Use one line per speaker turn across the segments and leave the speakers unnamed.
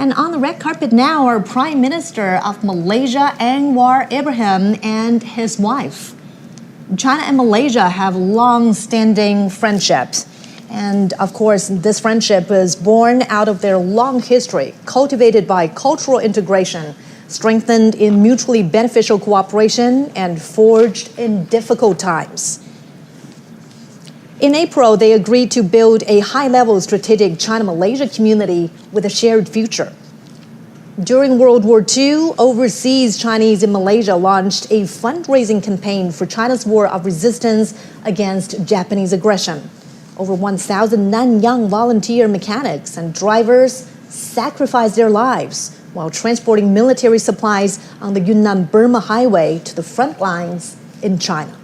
And on the red carpet now are Prime Minister of Malaysia, Anwar Ibrahim, and his wife. China and Malaysia have long-standing friendships. And of course, this friendship is born out of their long history, cultivated by cultural integration, strengthened in mutually beneficial cooperation, and forged in difficult times. In April, they agreed to build a high-level strategic China-Malaysia community with a shared future. During World War II, overseas Chinese in Malaysia launched a fundraising campaign for China's war of resistance against Japanese aggression. Over 1,000 non-young volunteer mechanics and drivers sacrificed their lives while transporting military supplies on the Yunnan-Burma highway to the front lines in China.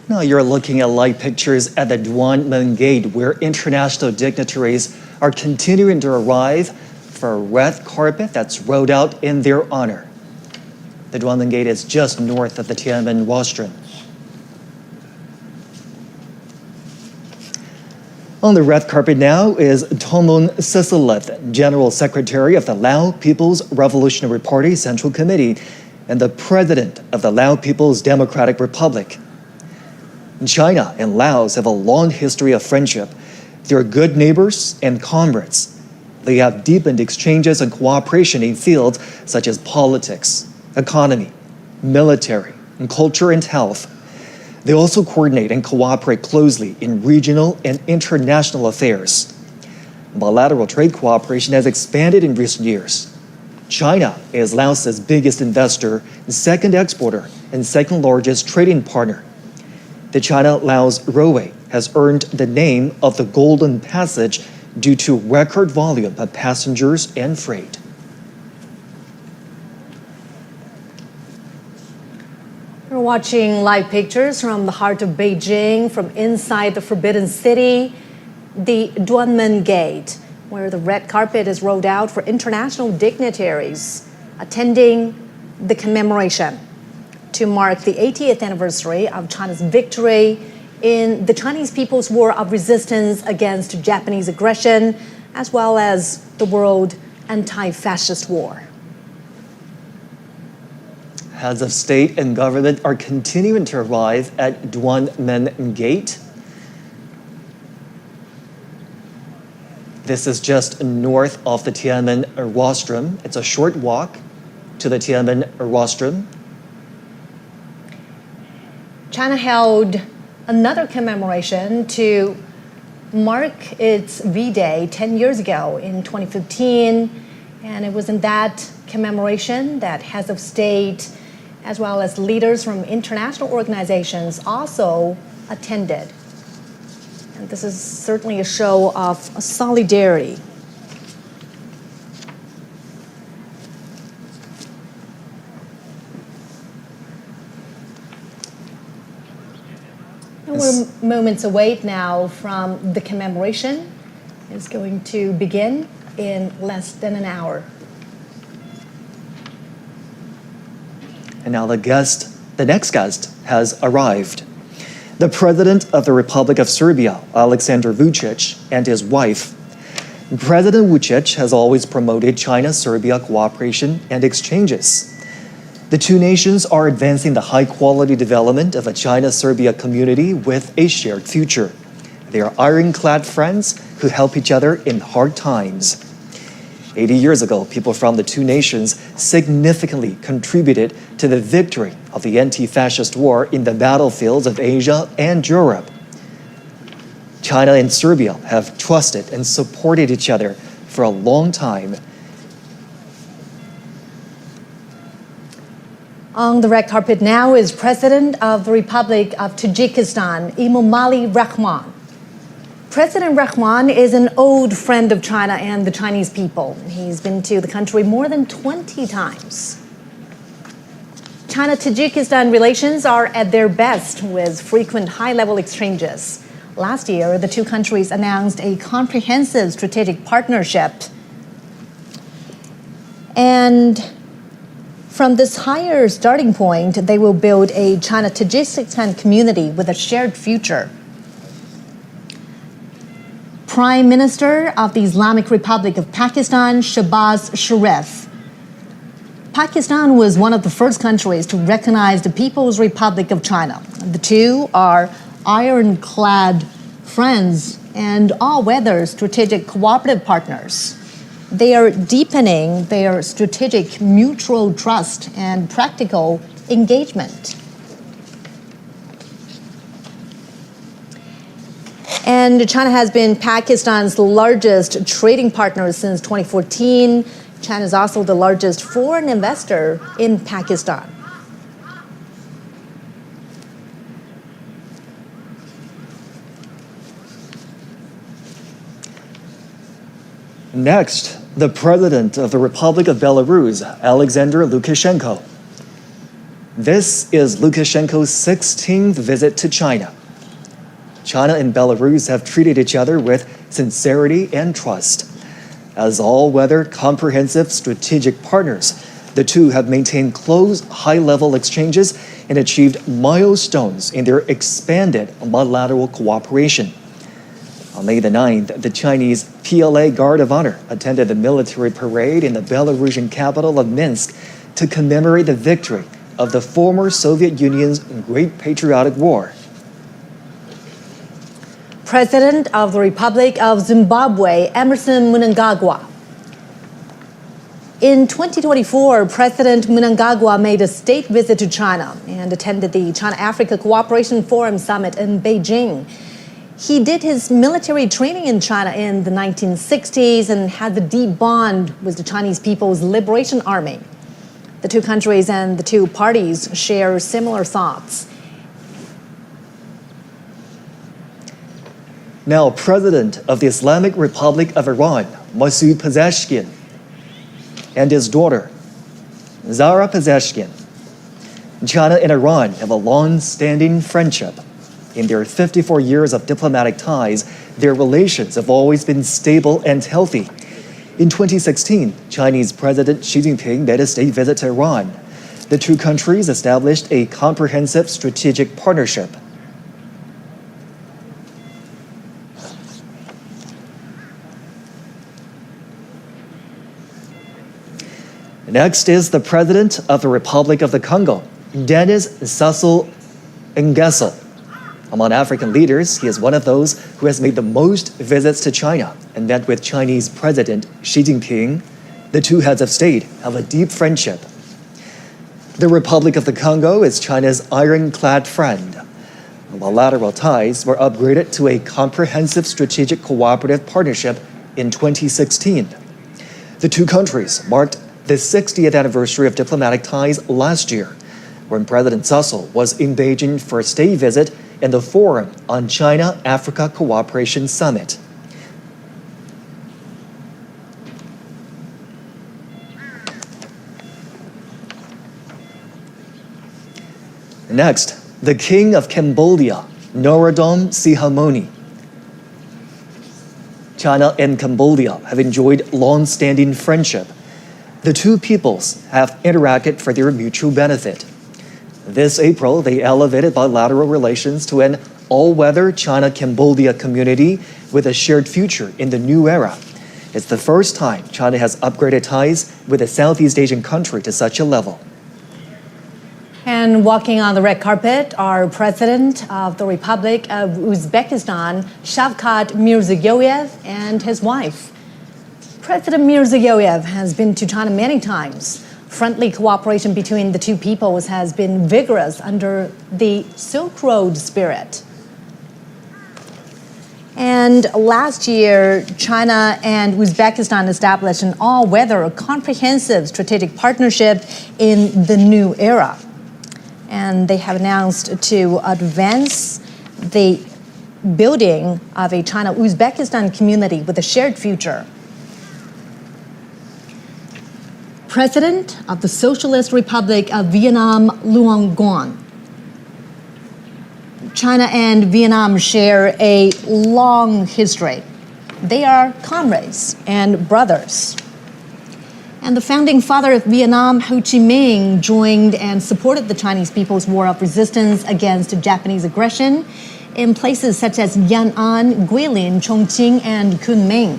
Now you're looking at live pictures at the Duanmen Gate, where international dignitaries are continuing to arrive for a red carpet that's rolled out in their honor. The Duanmen Gate is just north of the Tiananmen rostrum. On the red carpet now is Thongloun Sisilith, General Secretary of the Lao People's Revolutionary Party Central Committee and the President of the Lao People's Democratic Republic. China and Laos have a long history of friendship. They're good neighbors and comrades. They have deepened exchanges and cooperation in fields such as politics, economy, military, and culture and health. They also coordinate and cooperate closely in regional and international affairs. Bilateral trade cooperation has expanded in recent years. China is Laos's biggest investor, second exporter, and second largest trading partner. The China-Laos Railway has earned the name of the Golden Passage due to record volume of passengers and freight.
We're watching live pictures from the heart of Beijing, from inside the Forbidden City, the Duanmen Gate, where the red carpet is rolled out for international dignitaries attending the commemoration to mark the 80th anniversary of China's victory in the Chinese People's War of Resistance against Japanese aggression, as well as the World Anti-Fascist War.
Heads of state and government are continuing to arrive at Duanmen Gate. This is just north of the Tiananmen rostrum. It's a short walk to the Tiananmen rostrum.
China held another commemoration to mark its V-Day 10 years ago in 2015. And it was in that commemoration that heads of state, as well as leaders from international organizations, also attended. And this is certainly a show of solidarity. We're moments away now from the commemoration. It's going to begin in less than an hour.
And now the next guest has arrived. The President of the Republic of Serbia, Aleksandar Vučić, and his wife. President Vučić has always promoted China-Serbia cooperation and exchanges. The two nations are advancing the high-quality development of a China-Serbia community with a shared future. They are ironclad friends who help each other in hard times. 80 years ago, people from the two nations significantly contributed to the victory of the anti-fascist war in the battlefields of Asia and Europe. China and Serbia have trusted and supported each other for a long time.
On the red carpet now is President of the Republic of Tajikistan, Emomali Rahmon. President Rahmon is an old friend of China and the Chinese people. He's been to the country more than 20 times. China-Tajikistan relations are at their best with frequent high-level exchanges. Last year, the two countries announced a comprehensive strategic partnership. And From this higher starting point, they will build a China-Tajikistan community with a shared future. Prime Minister of the Islamic Republic of Pakistan, Shehbaz Sharif. Pakistan was one of the first countries to recognize the People's Republic of China. The two are ironclad friends and all-weather strategic cooperative partners. They are deepening their strategic mutual trust and practical engagement. And China has been Pakistan's largest trading partner since 2014. China is also the largest foreign investor in Pakistan.
Next, the President of the Republic of Belarus, Alexander Lukashenko. This is Lukashenko's 16th visit to China. China and Belarus have treated each other with sincerity and trust. As all-weather, comprehensive strategic partners, the two have maintained close, high-level exchanges and achieved milestones in their expanded bilateral cooperation. On May the 9th, the Chinese PLA Guard of Honor attended the military parade in the Belarusian capital of Minsk to commemorate the victory of the former Soviet Union's Great Patriotic War.
President of the Republic of Zimbabwe, Emmerson Mnangagwa. In 2024, President Mnangagwa made a state visit to China and attended the China-Africa Cooperation Forum Summit in Beijing. He did his military training in China in the 1960s and had a deep bond with the Chinese People's Liberation Army. The two countries and the two parties share similar thoughts.
Now, President of the Islamic Republic of Iran, Masoud Pezeshkian, and his daughter, Zahra Pezeshkian. China and Iran have a long-standing friendship. In their 54 years of diplomatic ties, their relations have always been stable and healthy. In 2016, Chinese President Xi Jinping made a state visit to Iran. The two countries established a comprehensive strategic partnership. Next is the President of the Republic of the Congo, Denis Sassou Nguesso. Among African leaders, he is one of those who has made the most visits to China and met with Chinese President Xi Jinping. The two heads of state have a deep friendship. The Republic of the Congo is China's ironclad friend. Bilateral ties were upgraded to a comprehensive strategic cooperative partnership in 2016. The two countries marked the 60th anniversary of diplomatic ties last year, when President Sassou was in Beijing for a state visit in the Forum on China-Africa Cooperation Summit. Next, the King of Cambodia, Norodom Sihamoni. China and Cambodia have enjoyed long-standing friendship. The two peoples have interacted for their mutual benefit. This April, they elevated bilateral relations to an all-weather China-Cambodia community with a shared future in the new era. It's the first time China has upgraded ties with a Southeast Asian country to such a level.
And walking on the red carpet are President of the Republic of Uzbekistan, Shavkat Mirziyoyev, and his wife. President Mirziyoyev has been to China many times. Friendly cooperation between the two peoples has been vigorous under the Silk Road spirit. And last year, China and Uzbekistan established an all-weather comprehensive strategic partnership in the new era. And they have announced to advance the building of a China-Uzbekistan community with a shared future. President of the Socialist Republic of Vietnam, Luong Nguyen. China and Vietnam share a long history. They are comrades and brothers. And the founding father of Vietnam, Ho Chi Minh, joined and supported the Chinese People's War of Resistance against Japanese aggression in places such as Yan An, Guilin, Chongqing, and Kunming.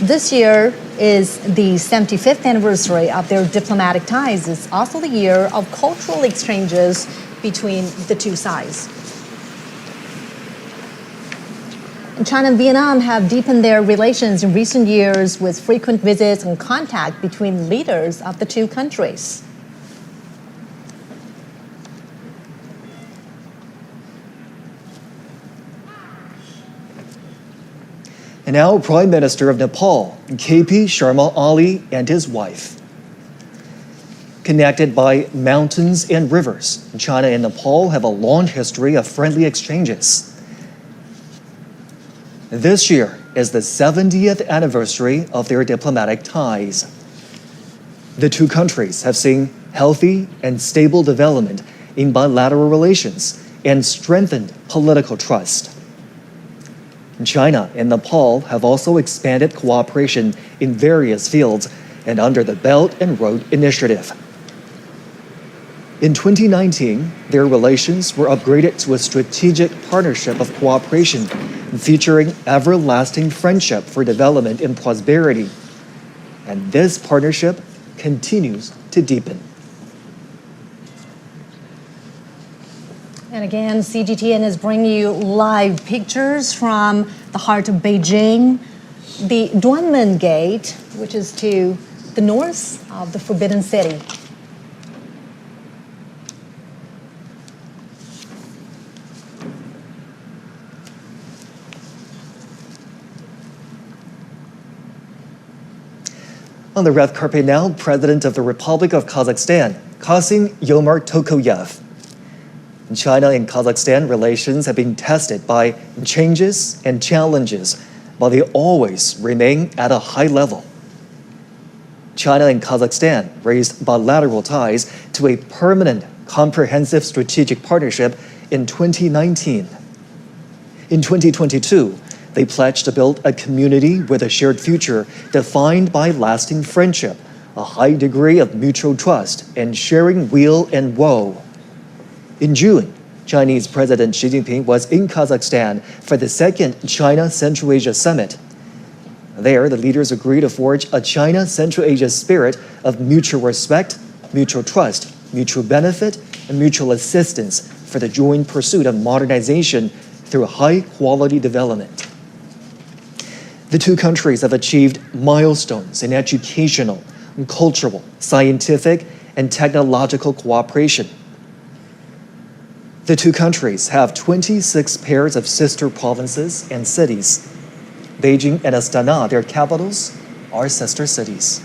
This year is the 75th anniversary of their diplomatic ties. It's also the year of cultural exchanges between the two sides. China and Vietnam have deepened their relations in recent years with frequent visits and contact between leaders of the two countries.
And now, Prime Minister of Nepal, KP Sharma Ali, and his wife. Connected by mountains and rivers, China and Nepal have a long history of friendly exchanges. This year is the 70th anniversary of their diplomatic ties. The two countries have seen healthy and stable development in bilateral relations and strengthened political trust. China and Nepal have also expanded cooperation in various fields and under the Belt and Road Initiative. In 2019, their relations were upgraded to a strategic partnership of cooperation featuring everlasting friendship for development and prosperity. And this partnership continues to deepen.
And again, CGTN is bringing you live pictures from the heart of Beijing, the Duanmen Gate, which is to the north of the Forbidden City.
On the red carpet now, President of the Republic of Kazakhstan, Kassym-Jomart Tokayev. China and Kazakhstan relations have been tested by changes and challenges, but they always remain at a high level. China and Kazakhstan raised bilateral ties to a permanent, comprehensive strategic partnership in 2019. In 2022, they pledged to build a community with a shared future defined by lasting friendship, a high degree of mutual trust, and sharing weal and woe. In June, Chinese President Xi Jinping was in Kazakhstan for the second China-Central Asia Summit. There, the leaders agreed to forge a China-Central Asia spirit of mutual respect, mutual trust, mutual benefit, and mutual assistance for the joint pursuit of modernization through high-quality development. The two countries have achieved milestones in educational, cultural, scientific, and technological cooperation. The two countries have 26 pairs of sister provinces and cities. Beijing and Astana, their capitals, are sister cities.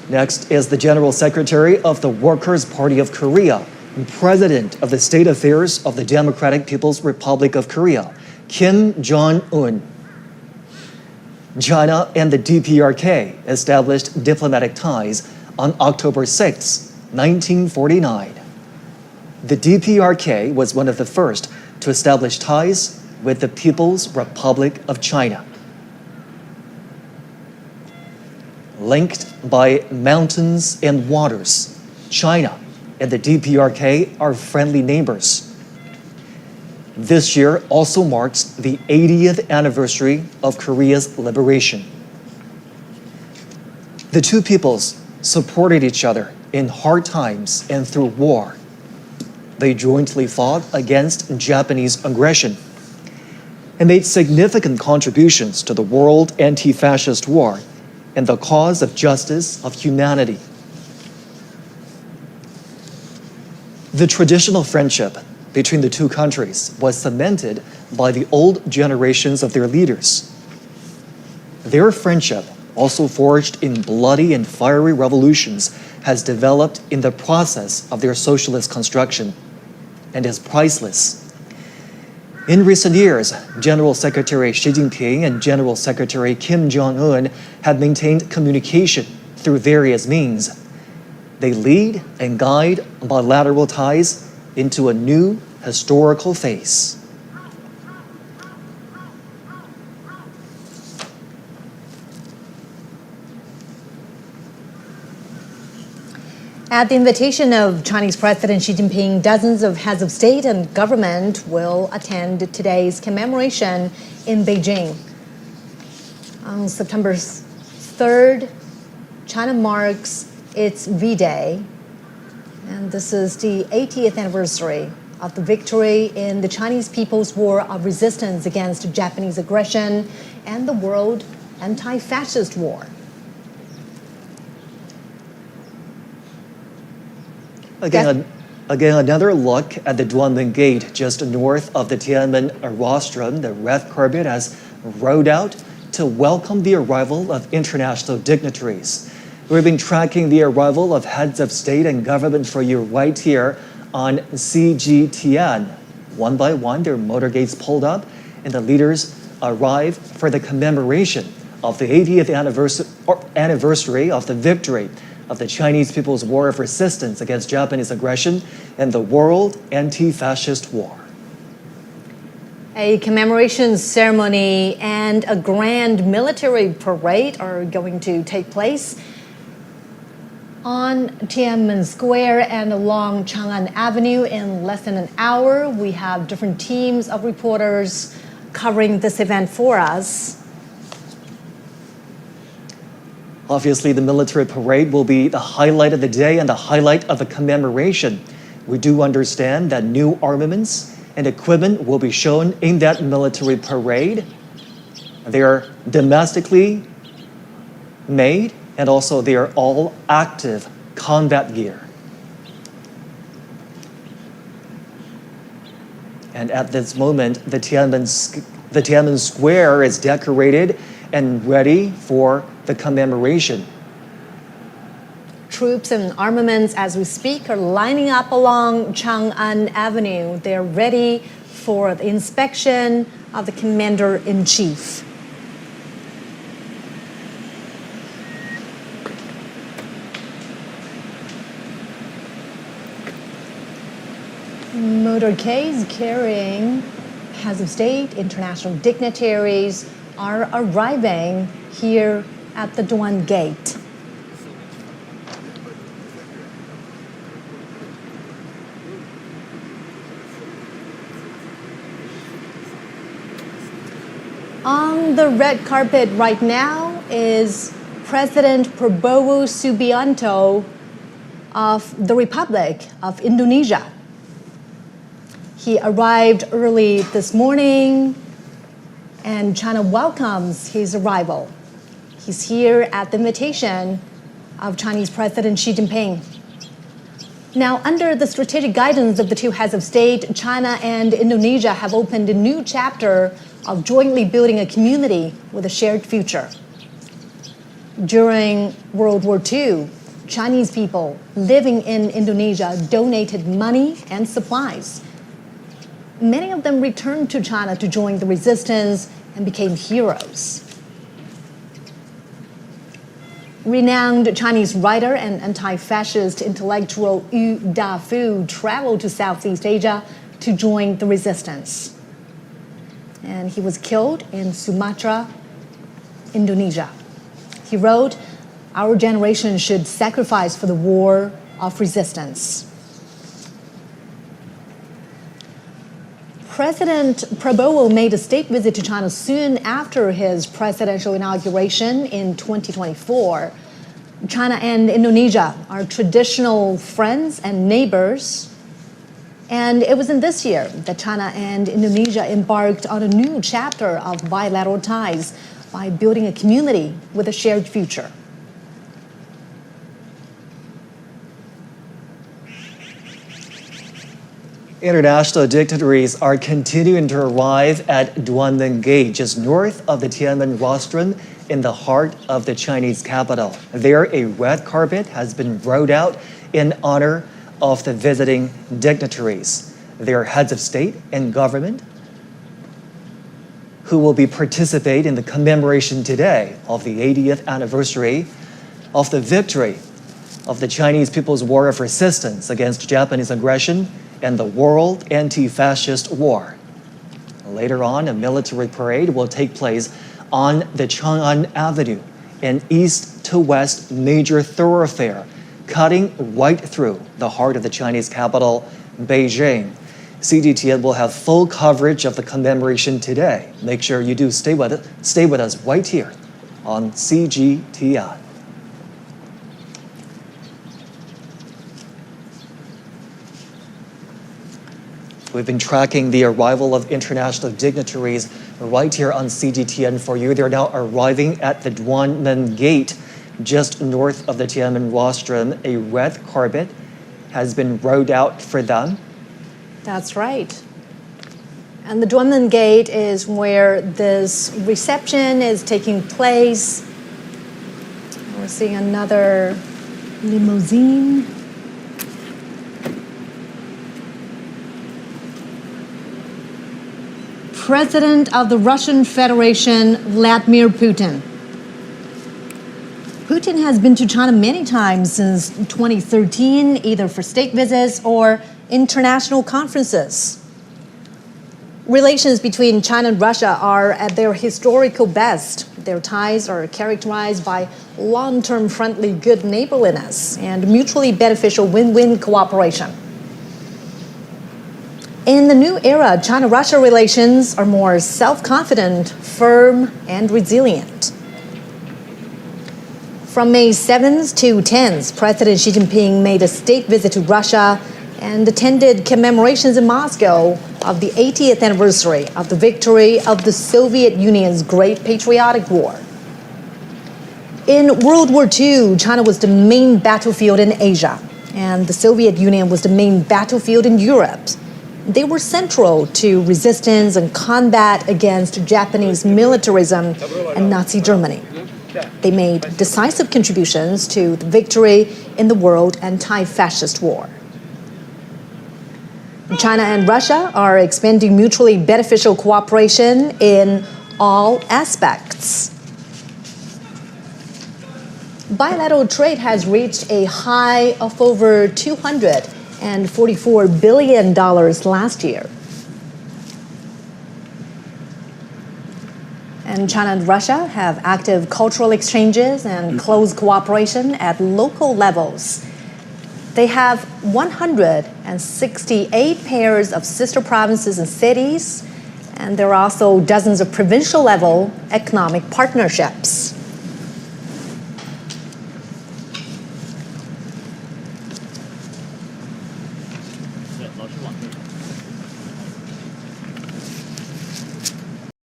Next is the General Secretary of the Workers' Party of Korea, and President of the State Affairs of the Democratic People's Republic of Korea, Kim Jong Un. China and the DPRK established diplomatic ties on October 6, 1949. The DPRK was one of the first to establish ties with the People's Republic of China. Linked by mountains and waters, China and the DPRK are friendly neighbors. This year also marks the 80th anniversary of Korea's liberation. The two peoples supported each other in hard times and through war. They jointly fought against Japanese aggression and made significant contributions to the World Anti-Fascist War and the cause of justice of humanity. The traditional friendship between the two countries was cemented by the old generations of their leaders. Their friendship, also forged in bloody and fiery revolutions, has developed in the process of their socialist construction and is priceless. In recent years, General Secretary Xi Jinping and General Secretary Kim Jong Un have maintained communication through various means. They lead and guide bilateral ties into a new historical phase.
At the invitation of Chinese President Xi Jinping, dozens of heads of state and government will attend today's commemoration in Beijing. On September 3rd, China marks its V-Day, and this is the 80th anniversary of the victory in the Chinese People's War of Resistance against Japanese aggression and the World Anti-Fascist War.
Again, another look at the Duanmen Gate just north of the Tiananmen rostrum. The red carpet has rolled out to welcome the arrival of international dignitaries. We've been tracking the arrival of heads of state and government for you right here on CGTN. One by one, their motorcades pulled up, and the leaders arrive for the commemoration of the 80th anniversary of the victory of the Chinese People's War of Resistance against Japanese aggression and the World Anti-Fascist War.
A commemoration ceremony and a grand military parade are going to take place on Tiananmen Square and along Chang'an Avenue in less than an hour. We have different teams of reporters covering this event for us.
Obviously, the military parade will be the highlight of the day and the highlight of the commemoration. We do understand that new armaments and equipment will be shown in that military parade. They are domestically made, and also they are all active combat gear. And at this moment, the Tiananmen Square is decorated and ready for the commemoration.
Troops and armaments, as we speak, are lining up along Chang'an Avenue. They're ready for the inspection of the Commander-in-Chief. Motorcades carrying heads of state, international dignitaries are arriving here at the Duan Gate. On the red carpet right now is President Prabowo Subianto of the Republic of Indonesia. He arrived early this morning, and China welcomes his arrival. He's here at the invitation of Chinese President Xi Jinping. Now, under the strategic guidance of the two heads of state, China and Indonesia have opened a new chapter of jointly building a community with a shared future. During World War II, Chinese people living in Indonesia donated money and supplies. Many of them returned to China to join the resistance and became heroes. Renowned Chinese writer and anti-fascist intellectual Yu Dafu traveled to Southeast Asia to join the resistance. And he was killed in Sumatra, Indonesia. He wrote, "Our generation should sacrifice for the war of resistance." President Prabowo made a state visit to China soon after his presidential inauguration in 2024. China and Indonesia are traditional friends and neighbors. And it was in this year that China and Indonesia embarked on a new chapter of bilateral ties by building a community with a shared future.
International dignitaries are continuing to arrive at Duanmen Gate, just north of the Tiananmen rostrum in the heart of the Chinese capital. There, a red carpet has been rolled out in honor of the visiting dignitaries. They are heads of state and government who will be participate in the commemoration today of the 80th anniversary of the victory of the Chinese People's War of Resistance against Japanese aggression and the World Anti-Fascist War. Later on, a military parade will take place on the Chang'an Avenue, an east to west major thoroughfare cutting right through the heart of the Chinese capital, Beijing. CGTN will have full coverage of the commemoration today. Make sure you do stay with us right here on CGTN. We've been tracking the arrival of international dignitaries right here on CGTN for you. They're now arriving at the Duanmen Gate just north of the Tiananmen rostrum. A red carpet has been rolled out for them.
That's right. And the Duanmen Gate is where this reception is taking place. We're seeing another limousine. President of the Russian Federation, Vladimir Putin. Putin has been to China many times since 2013, either for state visits or international conferences. Relations between China and Russia are at their historical best. Their ties are characterized by long-term friendly good neighborliness and mutually beneficial win-win cooperation. In the new era, China-Russia relations are more self-confident, firm, and resilient. From May 7th to 10th, President Xi Jinping made a state visit to Russia and attended commemorations in Moscow of the 80th anniversary of the victory of the Soviet Union's Great Patriotic War. In World War II, China was the main battlefield in Asia, and the Soviet Union was the main battlefield in Europe. They were central to resistance and combat against Japanese militarism and Nazi Germany. They made decisive contributions to the victory in the World Anti-Fascist War. China and Russia are expanding mutually beneficial cooperation in all aspects. Bilateral trade has reached a high of over $244 billion last year. And China and Russia have active cultural exchanges and close cooperation at local levels. They have 168 pairs of sister provinces and cities, and there are also dozens of provincial-level economic partnerships.